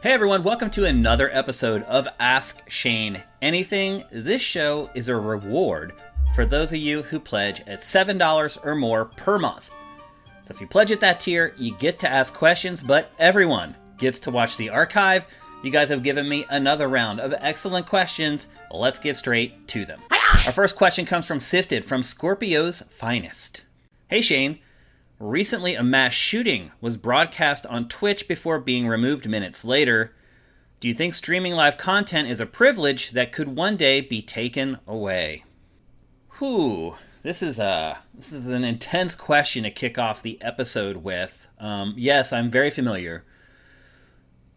Hey everyone, welcome to another episode of Ask Shane Anything. This show is a reward for those of you who pledge at $7 or more per month. So if you pledge at that tier, you get to ask questions, but everyone gets to watch the archive. You guys have given me another round of excellent questions. Let's get straight to them. Our first question comes from Sifted from Scorpio's Finest. Hey Shane, recently a mass shooting was broadcast on Twitch before being removed minutes later. Do you think streaming live content is a privilege that could one day be taken away? Whew, this is an intense question to kick off the episode with. Yes, I'm very familiar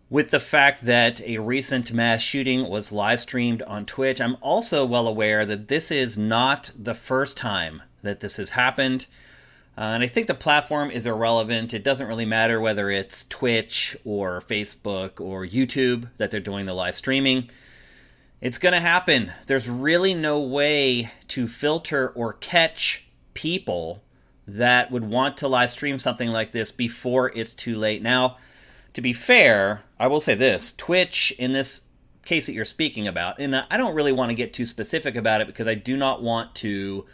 with the fact that a recent mass shooting was live streamed on Twitch. I'm also well aware that this is not the first time that this has happened. And I think the platform is irrelevant. It doesn't really matter whether it's Twitch or Facebook or YouTube that they're doing the live streaming. It's going to happen. There's really no way to filter or catch people that would want to live stream something like this before it's too late. Now, to be fair, I will say this. Twitch, in this case that you're speaking about, and I don't really want to get too specific about it because I do not want to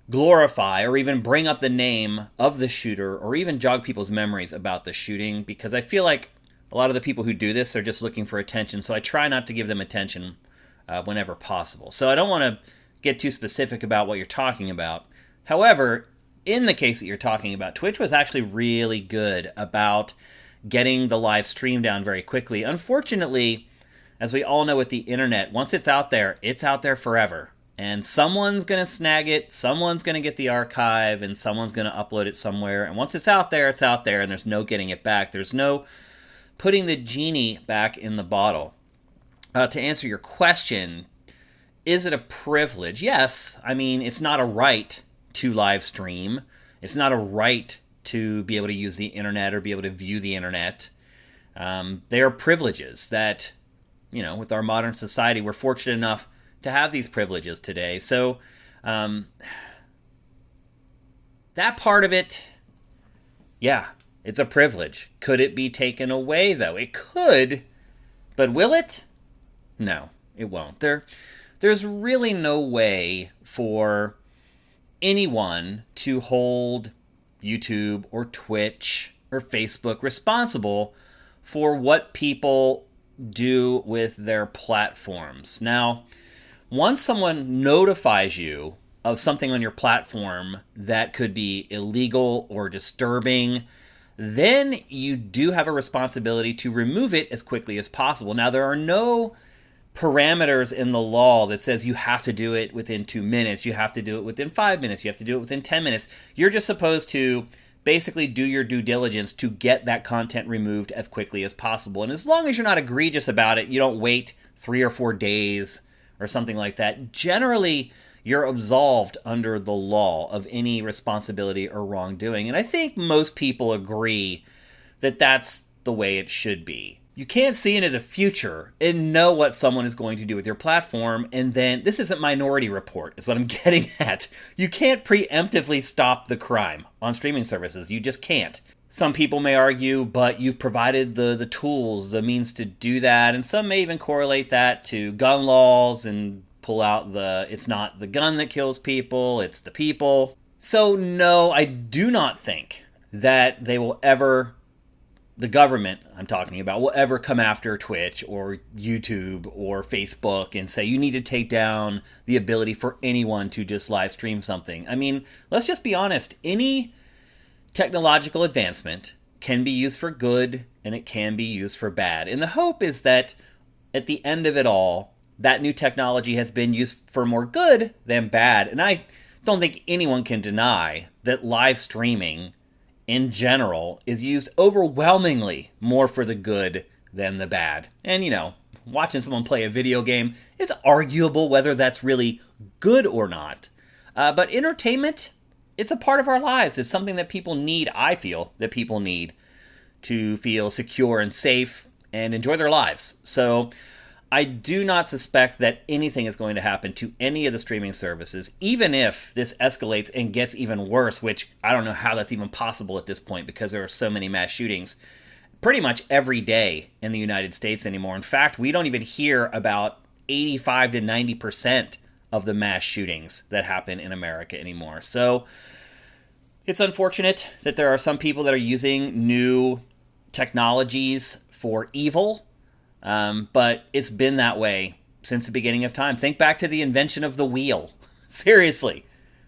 glorify or even bring up the name of the shooter or even jog people's memories about the shooting, because I feel like a lot of the people who do this are just looking for attention, so I try not to give them attention whenever possible. So I don't want to get too specific about what you're talking about. However, in the case that you're talking about, Twitch was actually really good about getting the live stream down very quickly. Unfortunately, as we all know with the internet, once it's out there forever. And someone's going to snag it, someone's going to get the archive, and someone's going to upload it somewhere. And once it's out there, and there's no getting it back. There's no putting the genie back in the bottle. To answer your question, is it a privilege? Yes. I mean, it's not a right to live stream. It's not a right to be able to use the internet or be able to view the internet. They are privileges that, with our modern society, we're fortunate enough to have these privileges today. So that part of it, yeah, it's a privilege. Could it be taken away, though? It could, but will it? No, it won't. There's really no way for anyone to hold YouTube or Twitch or Facebook responsible for what people do with their platforms. Now, once someone notifies you of something on your platform that could be illegal or disturbing, then you do have a responsibility to remove it as quickly as possible. Now, there are no parameters in the law that says you have to do it within 2 minutes, you have to do it within 5 minutes, you have to do it within 10 minutes. You're just supposed to basically do your due diligence to get that content removed as quickly as possible. And as long as you're not egregious about it, you don't wait 3 or 4 days or something like that, generally you're absolved under the law of any responsibility or wrongdoing. And I think most people agree that that's the way it should be. You can't see into the future and know what someone is going to do with your platform, and then, this isn't Minority Report, is what I'm getting at. You can't preemptively stop the crime on streaming services. You just can't. Some people may argue, but you've provided the tools, the means to do that, and some may even correlate that to gun laws and pull out it's not the gun that kills people, it's the people. So no, I do not think that the government I'm talking about, will ever come after Twitch or YouTube or Facebook and say you need to take down the ability for anyone to just live stream something. I mean, let's just be honest. Any technological advancement can be used for good and it can be used for bad. And the hope is that at the end of it all, that new technology has been used for more good than bad. And I don't think anyone can deny that live streaming in general is used overwhelmingly more for the good than the bad. And, watching someone play a video game is arguable whether that's really good or not. But entertainment, it's a part of our lives. It's something that people need, I feel, that people need to feel secure and safe and enjoy their lives. So I do not suspect that anything is going to happen to any of the streaming services, even if this escalates and gets even worse, which I don't know how that's even possible at this point because there are so many mass shootings pretty much every day in the United States anymore. In fact, we don't even hear about 85 to 90% of the mass shootings that happen in America anymore. So it's unfortunate that there are some people that are using new technologies for evil. But it's been that way since the beginning of time. Think back to the invention of the wheel. Seriously.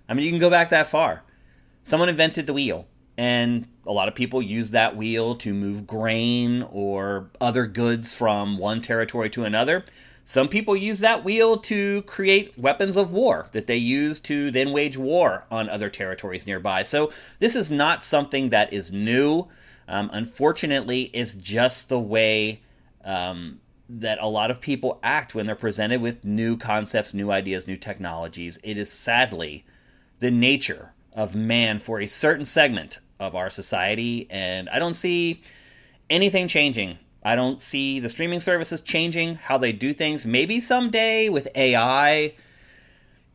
I mean, you can go back that far. Someone invented the wheel, and a lot of people use that wheel to move grain or other goods from one territory to another. Some people use that wheel to create weapons of war that they use to then wage war on other territories nearby. So this is not something that is new. Unfortunately, it's just the way that a lot of people act when they're presented with new concepts, new ideas, new technologies. It is sadly the nature of man for a certain segment of our society, and I don't see anything changing. I don't see the streaming services changing how they do things. Maybe someday with AI,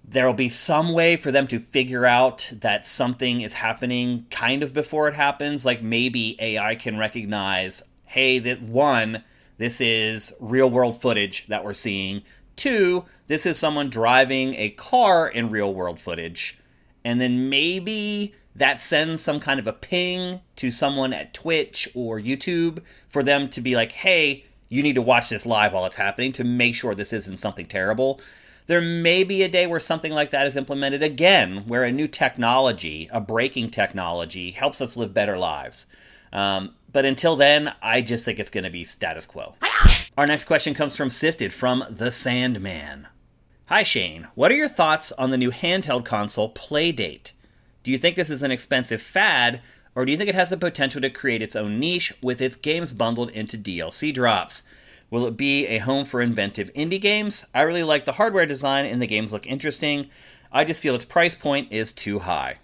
there will be some way for them to figure out that something is happening kind of before it happens. Like maybe AI can recognize, hey, that one, this is real world footage that we're seeing. 2, this is someone driving a car in real world footage. And then maybe that sends some kind of a ping to someone at Twitch or YouTube for them to be like, hey, you need to watch this live while it's happening to make sure this isn't something terrible. There may be a day where something like that is implemented again, where a new technology, a braking technology, helps us live better lives. But until then, I just think it's going to be status quo. Our next question comes from Sifted from The Sandman. Hi Shane, what are your thoughts on the new handheld console Playdate? Do you think this is an expensive fad, or do you think it has the potential to create its own niche with its games bundled into DLC drops? Will it be a home for inventive indie games? I really like the hardware design and the games look interesting. I just feel its price point is too high.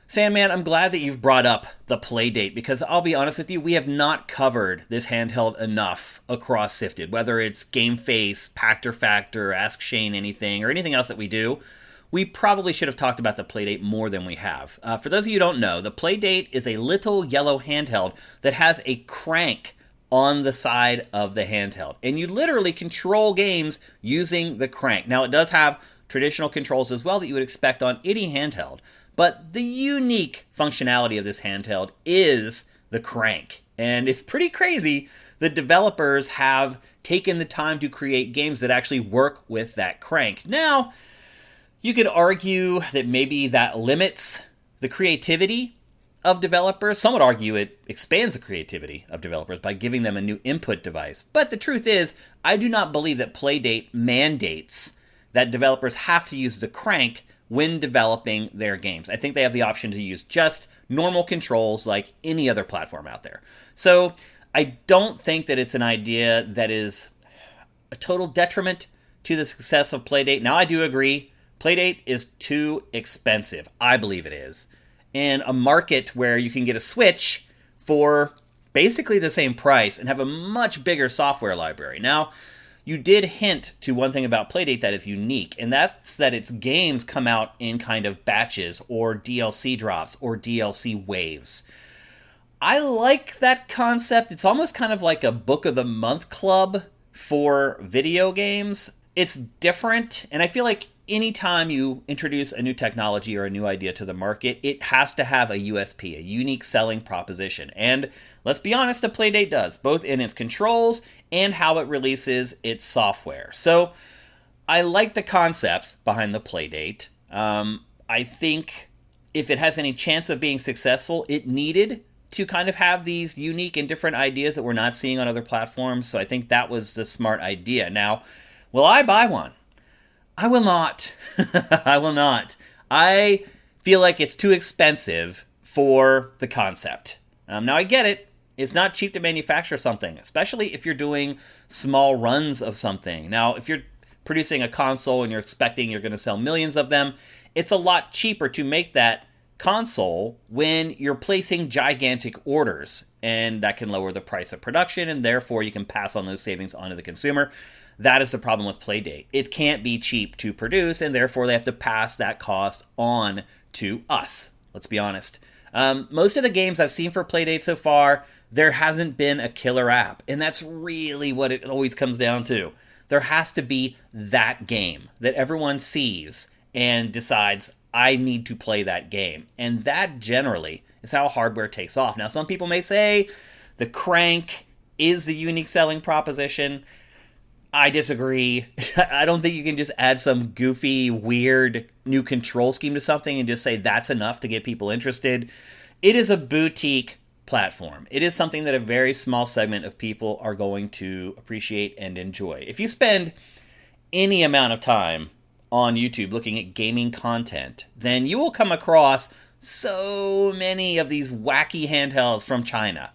Sandman, I'm glad that you've brought up the Playdate because I'll be honest with you, we have not covered this handheld enough across Sifted. Whether it's Game Face, Pactor Factor, Ask Shane Anything, or anything else that we do, we probably should have talked about the Playdate more than we have. For those of you who don't know, the Playdate is a little yellow handheld that has a crank on the side of the handheld. And you literally control games using the crank. Now, it does have traditional controls as well that you would expect on any handheld. But the unique functionality of this handheld is the crank. And it's pretty crazy that developers have taken the time to create games that actually work with that crank. Now, you could argue that maybe that limits the creativity of developers. Some would argue it expands the creativity of developers by giving them a new input device. But the truth is, I do not believe that Playdate mandates that developers have to use the crank when developing their games. I think they have the option to use just normal controls like any other platform out there. So I don't think that it's an idea that is a total detriment to the success of Playdate. Now, I do agree, Playdate is too expensive. I believe it is. In a market where you can get a Switch for basically the same price and have a much bigger software library. Now, you did hint to one thing about Playdate that is unique, and that's that its games come out in kind of batches or DLC drops or DLC waves. I like that concept. It's almost kind of like a Book of the Month club for video games. It's different, and I feel like anytime you introduce a new technology or a new idea to the market, it has to have a USP, a unique selling proposition. And let's be honest, a Playdate does, both in its controls and how it releases its software. So I like the concepts behind the Playdate. I think if it has any chance of being successful, it needed to kind of have these unique and different ideas that we're not seeing on other platforms. So I think that was the smart idea. Now, will I buy one? I will not. I will not. I feel like it's too expensive for the concept. Now, I get it. It's not cheap to manufacture something, especially if you're doing small runs of something. Now, if you're producing a console and you're expecting you're going to sell millions of them, it's a lot cheaper to make that console when you're placing gigantic orders, and that can lower the price of production, and therefore you can pass on those savings onto the consumer. That is the problem with Playdate. It can't be cheap to produce, and therefore they have to pass that cost on to us. Let's be honest. Most of the games I've seen for Playdate so far, there hasn't been a killer app, and that's really what it always comes down to. There has to be that game that everyone sees and decides, I need to play that game. And that generally is how hardware takes off. Now, some people may say the crank is the unique selling proposition. I disagree. I don't think you can just add some goofy, weird new control scheme to something and just say that's enough to get people interested. It is a boutique platform. It is something that a very small segment of people are going to appreciate and enjoy. If you spend any amount of time on YouTube looking at gaming content, then you will come across so many of these wacky handhelds from China.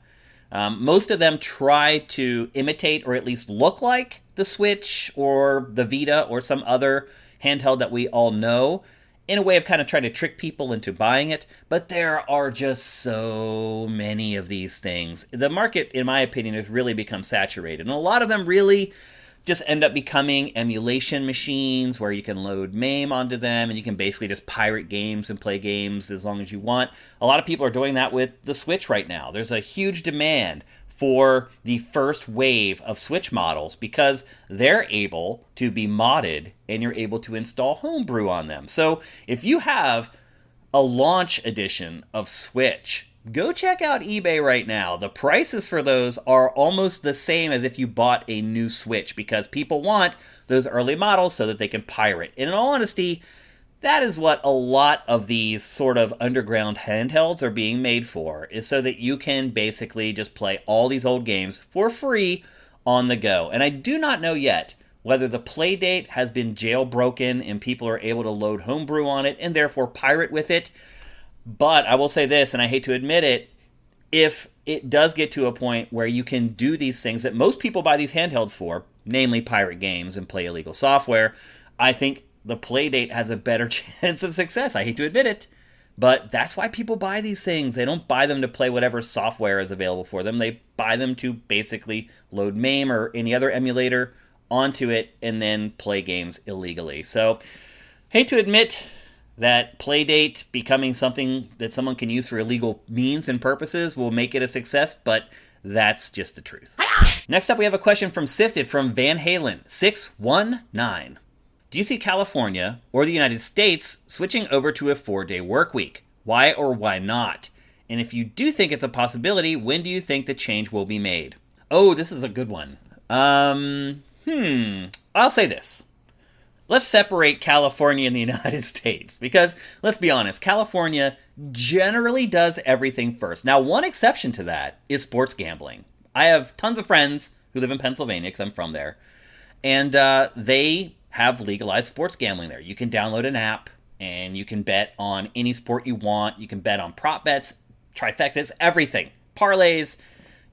Most of them try to imitate or at least look like the Switch or the Vita or some other handheld that we all know, in a way of kind of trying to trick people into buying it. But there are just so many of these things. The market, in my opinion, has really become saturated. And a lot of them really just end up becoming emulation machines where you can load MAME onto them and you can basically just pirate games and play games as long as you want. A lot of people are doing that with the Switch right now. There's a huge demand for the first wave of Switch models because they're able to be modded and you're able to install homebrew on them. So if you have a launch edition of Switch, go check out eBay right now. The prices for those are almost the same as if you bought a new Switch because people want those early models so that they can pirate. And in all honesty, that is what a lot of these sort of underground handhelds are being made for, is so that you can basically just play all these old games for free on the go. And I do not know yet whether the Playdate has been jailbroken and people are able to load homebrew on it and therefore pirate with it. But I will say this, and I hate to admit it, if it does get to a point where you can do these things that most people buy these handhelds for, namely pirate games and play illegal software, I think the Playdate has a better chance of success. I hate to admit it, but that's why people buy these things. They don't buy them to play whatever software is available for them. They buy them to basically load MAME or any other emulator onto it and then play games illegally. So, hate to admit that Playdate becoming something that someone can use for illegal means and purposes will make it a success, but that's just the truth. Next up, we have a question from Sifted from Van Halen 619. Do you see California or the United States switching over to a 4-day work week? Why or why not? And if you do think it's a possibility, when do you think the change will be made? Oh, this is a good one. I'll say this. Let's separate California and the United States because, let's be honest, California generally does everything first. Now, one exception to that is sports gambling. I have tons of friends who live in Pennsylvania because I'm from there, and they have legalized sports gambling there. You can download an app and you can bet on any sport you want. You can bet on prop bets, trifectas, everything, parlays,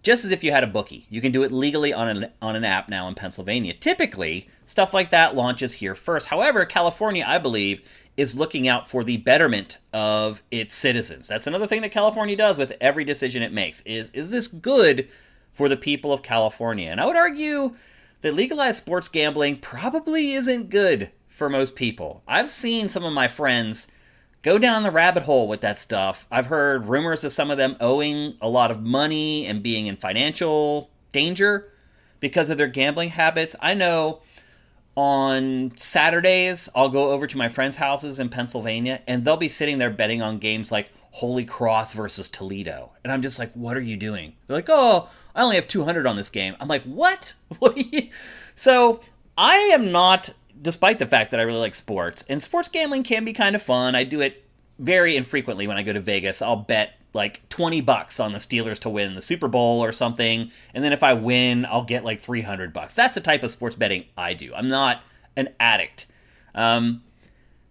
just as if you had a bookie. You can do it legally on an app now in Pennsylvania. Typically, stuff like that launches here first. However, California, I believe, is looking out for the betterment of its citizens. That's another thing that California does with every decision it makes, is this good for the people of California? And I would argue that legalized sports gambling probably isn't good for most people. I've seen some of my friends go down the rabbit hole with that stuff. I've heard rumors of some of them owing a lot of money and being in financial danger because of their gambling habits. I know on Saturdays, I'll go over to my friends' houses in Pennsylvania, and they'll be sitting there betting on games like Holy Cross versus Toledo. And I'm just like, what are you doing? They're like, oh, I only have 200 on this game. I'm like, what? So I am not, despite the fact that I really like sports, and sports gambling can be kind of fun. I do it very infrequently when I go to Vegas. I'll bet like $20 on the Steelers to win the Super Bowl or something. And then if I win, I'll get like $300. That's the type of sports betting I do. I'm not an addict.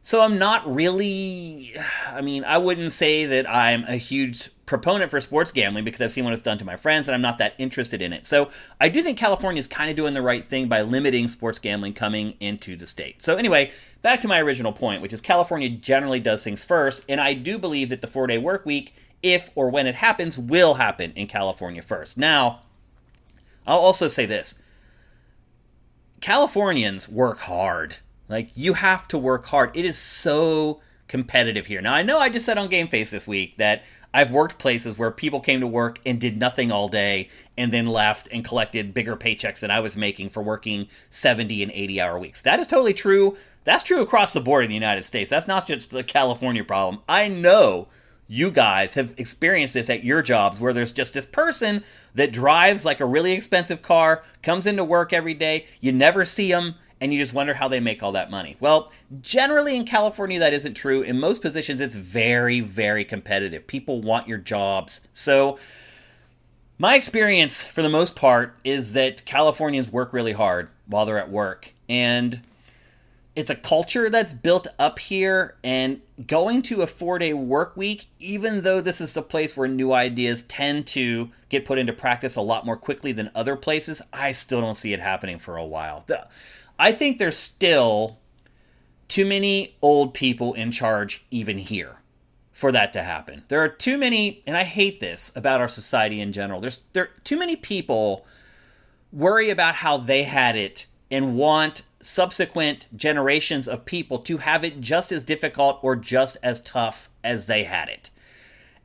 So I'm not really, I wouldn't say that I'm a huge proponent for sports gambling because I've seen what it's done to my friends and I'm not that interested in it. So I do think California is kind of doing the right thing by limiting sports gambling coming into the state. So anyway, back to my original point, which is California generally does things first. And I do believe that the 4-day work week, if or when it happens, will happen in California first. Now, I'll also say this. Californians work hard. Like, you have to work hard. It is so competitive here. Now, I know I just said on Game Face this week that I've worked places where people came to work and did nothing all day and then left and collected bigger paychecks than I was making for working 70 and 80-hour weeks. That is totally true. That's true across the board in the United States. That's not just a California problem. I know you guys have experienced this at your jobs where there's just this person that drives like a really expensive car, comes into work every day, you never see them, and you just wonder how they make all that money. Well, generally in California that isn't true. In most positions it's very, very competitive. People want your jobs. So my experience for the most part is that Californians work really hard while they're at work. And it's a culture that's built up here, and going to a 4-day work week, even though this is the place where new ideas tend to get put into practice a lot more quickly than other places, I still don't see it happening for a while. I think there's still too many old people in charge even here for that to happen. There are too many, and I hate this about our society in general, there are too many people worry about how they had it and want subsequent generations of people to have it just as difficult or just as tough as they had it.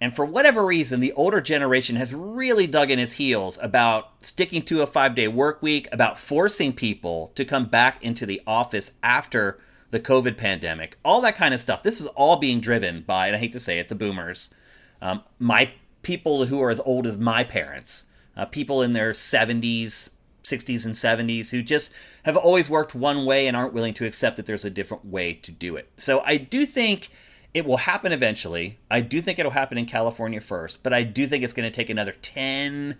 And for whatever reason, the older generation has really dug in its heels about sticking to a 5-day work week, about forcing people to come back into the office after the COVID pandemic, all that kind of stuff. This is all being driven by, and I hate to say it, the boomers. My people who are as old as my parents, people in their 70s, 60s and 70s who just have always worked one way and aren't willing to accept that there's a different way to do it. So I do think it will happen eventually. I do think it'll happen in California first, but I do think it's going to take another 10,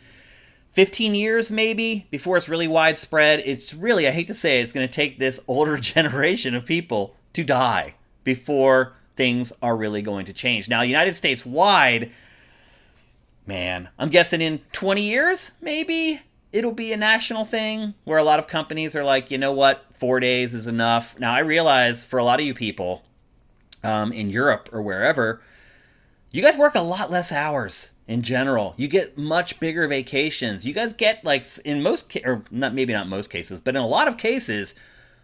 15 years maybe before it's really widespread. It's really, I hate to say it, it's going to take this older generation of people to die before things are really going to change. Now, United States wide, man, I'm guessing in 20 years, maybe it'll be a national thing where a lot of companies are like, you know what, 4 days is enough. Now, I realize for a lot of you people in Europe or wherever, you guys work a lot less hours in general. You get much bigger vacations. You guys get like in most, or not, maybe not most cases, but in a lot of cases,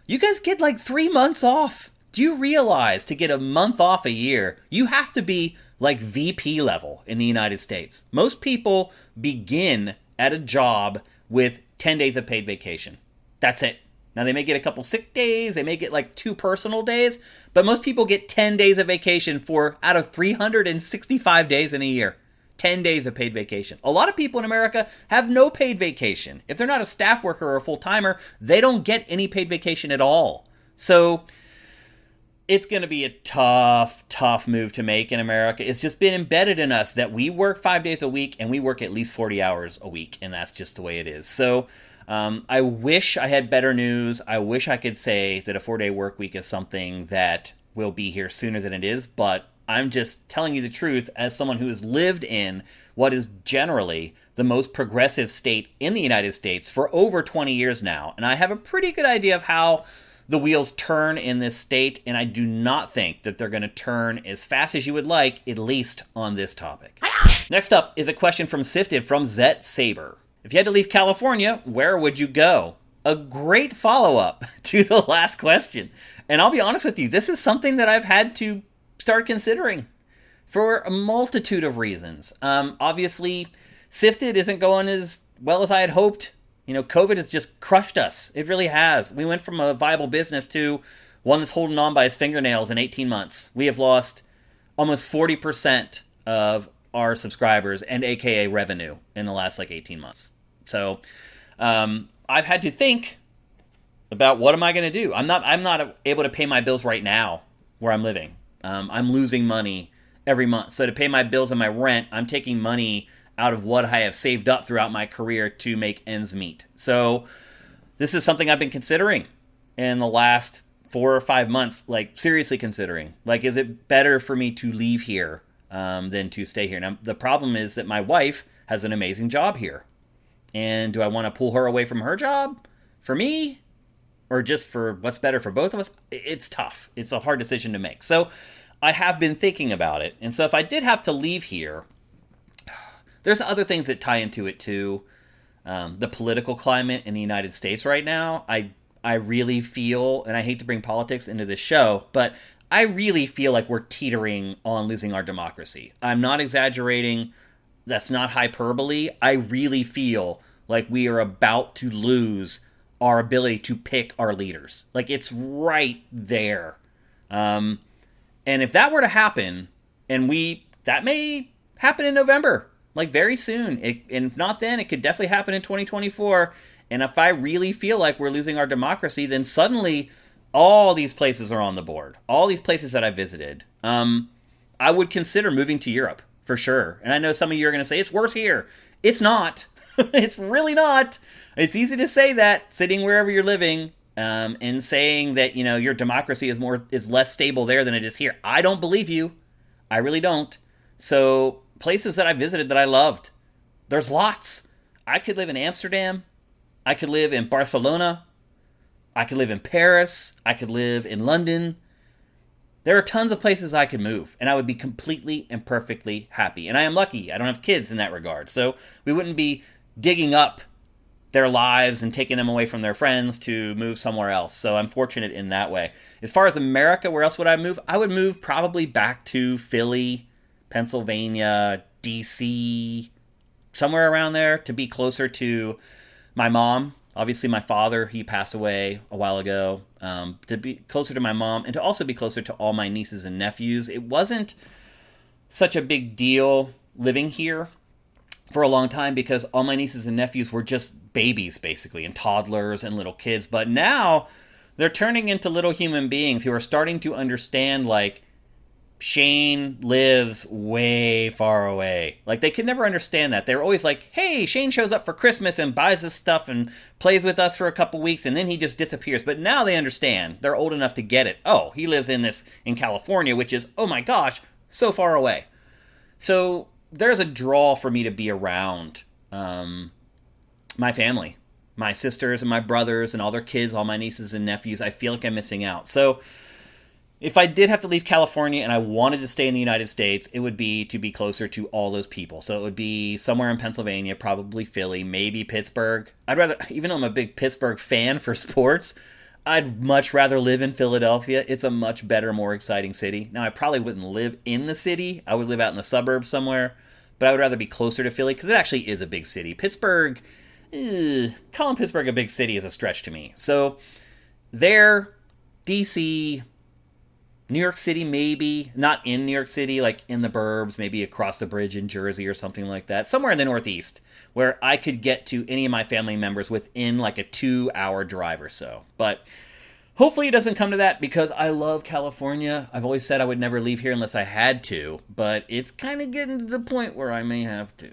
you guys get like 3 months off. Do you realize to get a month off a year, you have to be like VP level in the United States? Most people begin at a job with 10 days of paid vacation. That's it. Now, they may get a couple sick days, they may get like 2 personal days, but most people get 10 days of vacation for out of 365 days in a year. 10 days of paid vacation. A lot of people in America have no paid vacation. If they're not a staff worker or a full-timer, they don't get any paid vacation at all. So it's going to be a tough move to make in America. It's just been embedded in us that we work 5 days a week and we work at least 40 hours a week, and that's just the way it is. So I wish I had better news. I wish I could say that a 4-day work week is something that will be here sooner than it is, but I'm just telling you the truth as someone who has lived in what is generally the most progressive state in the United States for over 20 years now, and I have a pretty good idea of how the wheels turn in this state, and I do not think that they're going to turn as fast as you would like, at least on this topic. Next up is a question from Sifted from Zet Saber. If you had to leave California, where would you go? A great follow-up to the last question. And I'll be honest with you, this is something that I've had to start considering for a multitude of reasons. Obviously, Sifted isn't going as well as I had hoped. You know, COVID has just crushed us. It really has. We went from a viable business to one that's holding on by his fingernails in 18 months. We have lost almost 40% of our subscribers and AKA revenue in the last 18 months. So I've had to think about what am I going to do. I'm not able to pay my bills right now where I'm living. I'm losing money every month. So to pay my bills and my rent, I'm taking money out of what I have saved up throughout my career to make ends meet. So this is something I've been considering in the last 4 or 5 months, seriously considering. Is it better for me to leave here than to stay here? Now, the problem is that my wife has an amazing job here. And do I want to pull her away from her job for me or just for what's better for both of us? It's tough. It's a hard decision to make. So I have been thinking about it. And so if I did have to leave here, there's other things that tie into it too. The political climate in the United States right now, I really feel, and I hate to bring politics into this show, but I really feel like we're teetering on losing our democracy. I'm not exaggerating. That's not hyperbole. I really feel like we are about to lose our ability to pick our leaders. Like, it's right there. And if that were to happen, that may happen in November, like very soon. And if not then, it could definitely happen in 2024. And if I really feel like we're losing our democracy, then suddenly all these places are on the board. All these places that I visited. I would consider moving to Europe for sure. And I know some of you are going to say, it's worse here. It's not. It's really not. It's easy to say that sitting wherever you're living, and saying that, your democracy is less stable there than it is here. I don't believe you. I really don't. So places that I visited that I loved, there's lots. I could live in Amsterdam. I could live in Barcelona. I could live in Paris. I could live in London. There are tons of places I could move, and I would be completely and perfectly happy. And I am lucky. I don't have kids in that regard. So we wouldn't be digging up their lives and taking them away from their friends to move somewhere else. So I'm fortunate in that way. As far as America, where else would I move? I would move probably back to Philly, Pennsylvania, DC, somewhere around there to be closer to my mom. Obviously, my father, he passed away a while ago. To be closer to my mom and to also be closer to all my nieces and nephews. It wasn't such a big deal living here for a long time because all my nieces and nephews were just babies, basically, and toddlers and little kids. But now they're turning into little human beings who are starting to understand, like, Shane lives way far away. Like, they could never understand that. They were always like, hey, Shane shows up for Christmas and buys us stuff and plays with us for a couple weeks, and then he just disappears. But now they understand. They're old enough to get it. Oh, he lives in California, which is, oh my gosh, so far away. So there's a draw for me to be around my family, my sisters and my brothers and all their kids, all my nieces and nephews. I feel like I'm missing out. So if I did have to leave California and I wanted to stay in the United States, it would be to be closer to all those people. So it would be somewhere in Pennsylvania, probably Philly, maybe Pittsburgh. I'd rather, even though I'm a big Pittsburgh fan for sports, I'd much rather live in Philadelphia. It's a much better, more exciting city. Now, I probably wouldn't live in the city. I would live out in the suburbs somewhere. But I would rather be closer to Philly because it actually is a big city. Pittsburgh, calling Pittsburgh a big city is a stretch to me. So there, DC, New York City, maybe. Not in New York City, like in the burbs, maybe across the bridge in Jersey or something like that. Somewhere in the Northeast where I could get to any of my family members within like a 2-hour drive or so. But hopefully it doesn't come to that because I love California. I've always said I would never leave here unless I had to, but it's kind of getting to the point where I may have to.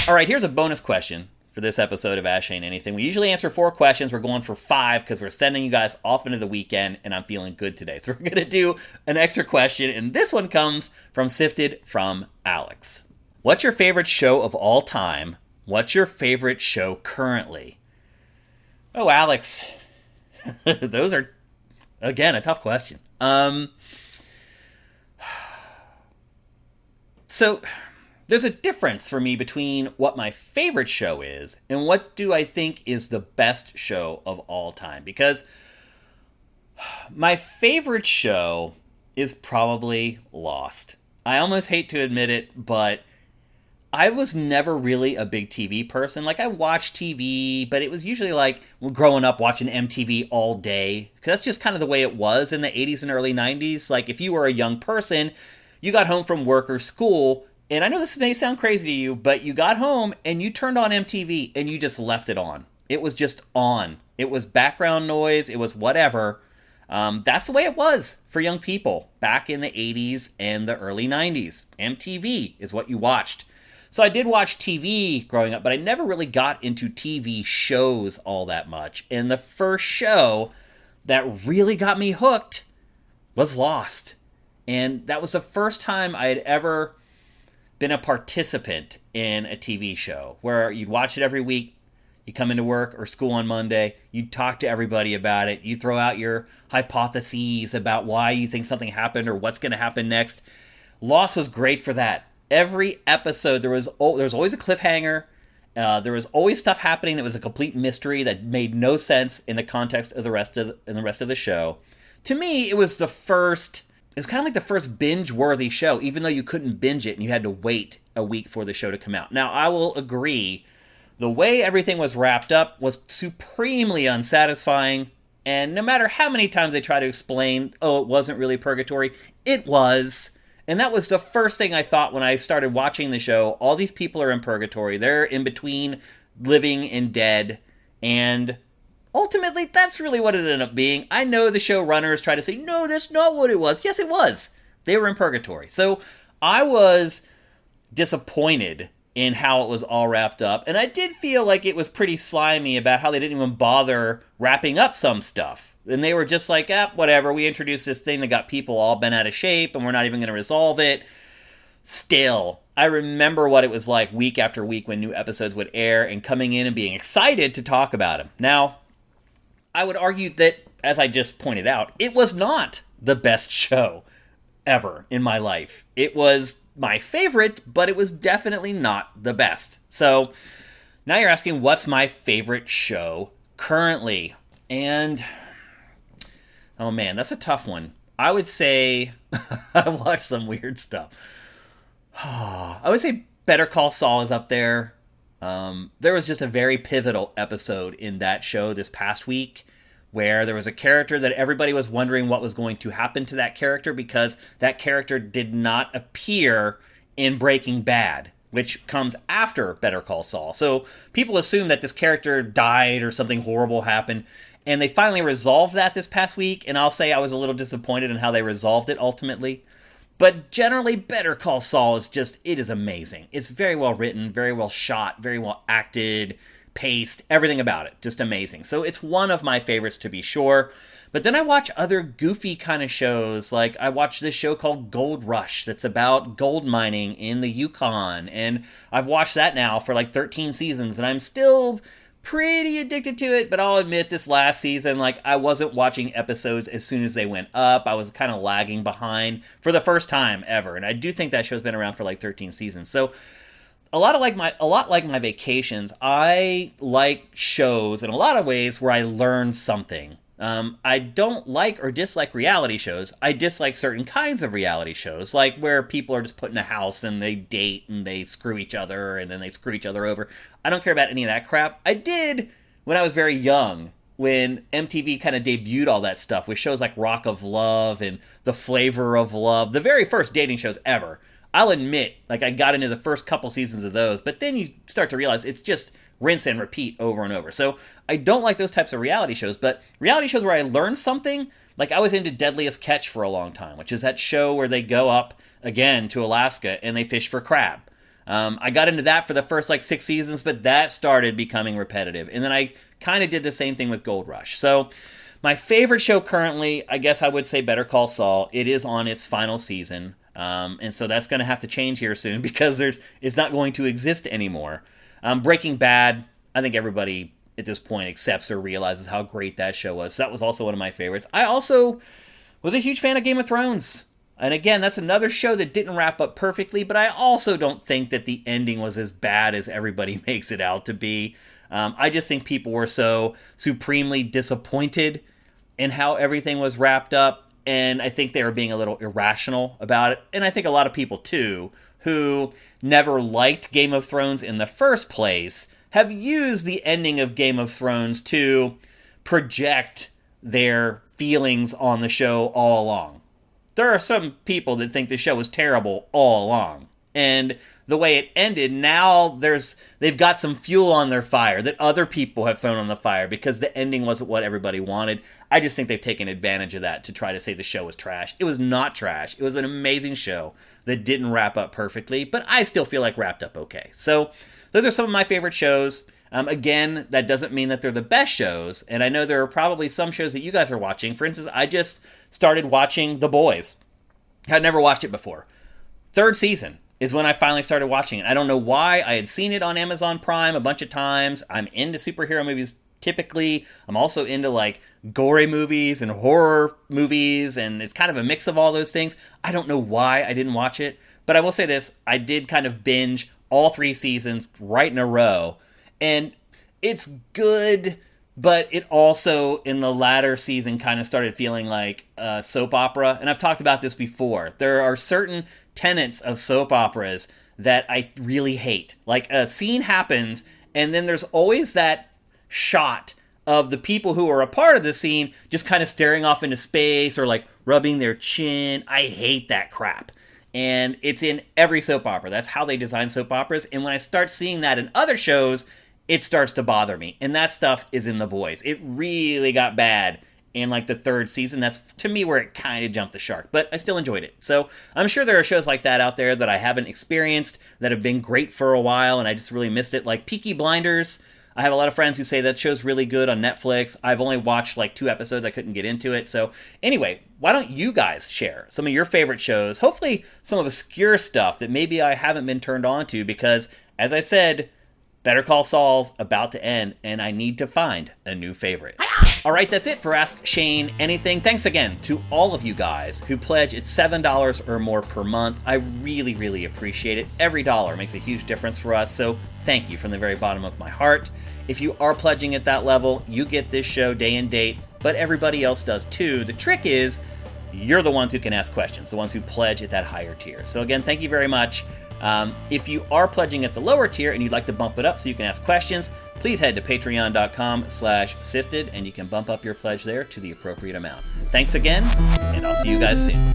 All right, here's a bonus question for this episode of Ask Shane Anything. We usually answer 4 questions. We're going for 5 because we're sending you guys off into the weekend, and I'm feeling good today. So we're going to do an extra question, and this one comes from Sifted from Alex. What's your favorite show of all time? What's your favorite show currently? Oh, Alex. Those are, again, a tough question. So there's a difference for me between what my favorite show is and what do I think is the best show of all time. Because my favorite show is probably Lost. I almost hate to admit it, but I was never really a big TV person. Like, I watched TV, but it was usually like growing up watching MTV all day. Because that's just kind of the way it was in the 80s and early 90s. Like, if you were a young person, you got home from work or school, and I know this may sound crazy to you, but you got home and you turned on MTV and you just left it on. It was just on. It was background noise. It was whatever. That's the way it was for young people back in the 80s and the early 90s. MTV is what you watched. So I did watch TV growing up, but I never really got into TV shows all that much. And the first show that really got me hooked was Lost. And that was the first time I had ever been a participant in a TV show where you'd watch it every week. You come into work or school on Monday, you talk to everybody about it, you throw out your hypotheses about why you think something happened or what's going to happen next. Lost was great for that. Every episode, there was always a cliffhanger, There was always stuff happening that was a complete mystery that made no sense in the context of the rest of the show. To me, it was the first. It was kind of like the first binge-worthy show, even though you couldn't binge it and you had to wait a week for the show to come out. Now, I will agree, the way everything was wrapped up was supremely unsatisfying, and no matter how many times they try to explain, oh, it wasn't really purgatory, it was. And that was the first thing I thought when I started watching the show. All these people are in purgatory. They're in between living and dead, and ultimately, that's really what it ended up being. I know the showrunners try to say, no, that's not what it was. Yes, it was. They were in purgatory. So I was disappointed in how it was all wrapped up. And I did feel like it was pretty slimy about how they didn't even bother wrapping up some stuff. And they were just like, whatever, we introduced this thing that got people all bent out of shape, and we're not even going to resolve it. Still, I remember what it was like week after week when new episodes would air and coming in and being excited to talk about them. Now, I would argue that, as I just pointed out, it was not the best show ever in my life. It was my favorite, but it was definitely not the best. So now you're asking, what's my favorite show currently? And, oh man, that's a tough one. I would say, I watched some weird stuff. I would say Better Call Saul is up there. There was just a very pivotal episode in that show this past week where there was a character that everybody was wondering what was going to happen to that character because that character did not appear in Breaking Bad, which comes after Better Call Saul. So people assume that this character died or something horrible happened, and they finally resolved that this past week, and I'll say I was a little disappointed in how they resolved it ultimately. But generally, Better Call Saul is just, it is amazing. It's very well written, very well shot, very well acted, paced, everything about it. Just amazing. So it's one of my favorites to be sure. But then I watch other goofy kind of shows. Like I watch this show called Gold Rush that's about gold mining in the Yukon. And I've watched that now for like 13 seasons and I'm still pretty addicted to it, but I'll admit this last season, like I wasn't watching episodes as soon as they went up. I was kind of lagging behind for the first time ever, and I do think that show's been around for like 13 seasons. So a lot like my vacations, I like shows in a lot of ways where I learn something. I don't like or dislike reality shows. I dislike certain kinds of reality shows, like where people are just put in a house and they date and they screw each other and then they screw each other over. I don't care about any of that crap. I did when I was very young, when MTV kind of debuted all that stuff with shows like Rock of Love and The Flavor of Love, the very first dating shows ever. I'll admit, like I got into the first couple seasons of those, but then you start to realize it's just rinse and repeat over and over. So I don't like those types of reality shows, but reality shows where I learn something, like I was into Deadliest Catch for a long time, which is that show where they go up again to Alaska and they fish for crab. I got into that for the first like 6 seasons, but that started becoming repetitive. And then I kind of did the same thing with Gold Rush. So my favorite show currently, I guess I would say Better Call Saul. It is on its final season. And so that's going to have to change here soon because it's not going to exist anymore. Breaking Bad, I think everybody at this point accepts or realizes how great that show was. So that was also one of my favorites. I also was a huge fan of Game of Thrones. And again, that's another show that didn't wrap up perfectly, but I also don't think that the ending was as bad as everybody makes it out to be. I just think people were so supremely disappointed in how everything was wrapped up, and I think they were being a little irrational about it. And I think a lot of people, too, who never liked Game of Thrones in the first place, have used the ending of Game of Thrones to project their feelings on the show all along. There are some people that think the show was terrible all along. And the way it ended, now they've got some fuel on their fire that other people have thrown on the fire because the ending wasn't what everybody wanted. I just think they've taken advantage of that to try to say the show was trash. It was not trash. It was an amazing show that didn't wrap up perfectly, but I still feel like wrapped up okay. So those are some of my favorite shows. Again, that doesn't mean that they're the best shows, and I know there are probably some shows that you guys are watching. For instance, I just started watching The Boys. I'd never watched it before. 3rd season is when I finally started watching it. I don't know why. I had seen it on Amazon Prime a bunch of times. I'm into superhero movies typically. I'm also into like gory movies and horror movies, and it's kind of a mix of all those things. I don't know why I didn't watch it, but I will say this. I did kind of binge all 3 seasons right in a row And it's good, but it also, in the latter season, kind of started feeling like a soap opera. And I've talked about this before. There are certain tenets of soap operas that I really hate. Like, a scene happens, and then there's always that shot of the people who are a part of the scene just kind of staring off into space or like rubbing their chin. I hate that crap. And it's in every soap opera. That's how they design soap operas. And when I start seeing that in other shows, it starts to bother me. And that stuff is in The Boys. It really got bad in like the third season. That's, to me, where it kind of jumped the shark. But I still enjoyed it. So I'm sure there are shows like that out there that I haven't experienced that have been great for a while and I just really missed it. Like Peaky Blinders. I have a lot of friends who say that show's really good on Netflix. I've only watched like 2 episodes. I couldn't get into it. So anyway, why don't you guys share some of your favorite shows? Hopefully some obscure stuff that maybe I haven't been turned on to, because, as I said, Better Call Saul's about to end, and I need to find a new favorite. All right, that's it for Ask Shane Anything. Thanks again to all of you guys who pledge at $7 or more per month. I really, really appreciate it. Every dollar makes a huge difference for us, so thank you from the very bottom of my heart. If you are pledging at that level, you get this show day and date, but everybody else does too. The trick is you're the ones who can ask questions, the ones who pledge at that higher tier. So again, thank you very much. If you are pledging at the lower tier and you'd like to bump it up so you can ask questions, please head to patreon.com/sifted and you can bump up your pledge there to the appropriate amount. Thanks again, and I'll see you guys soon.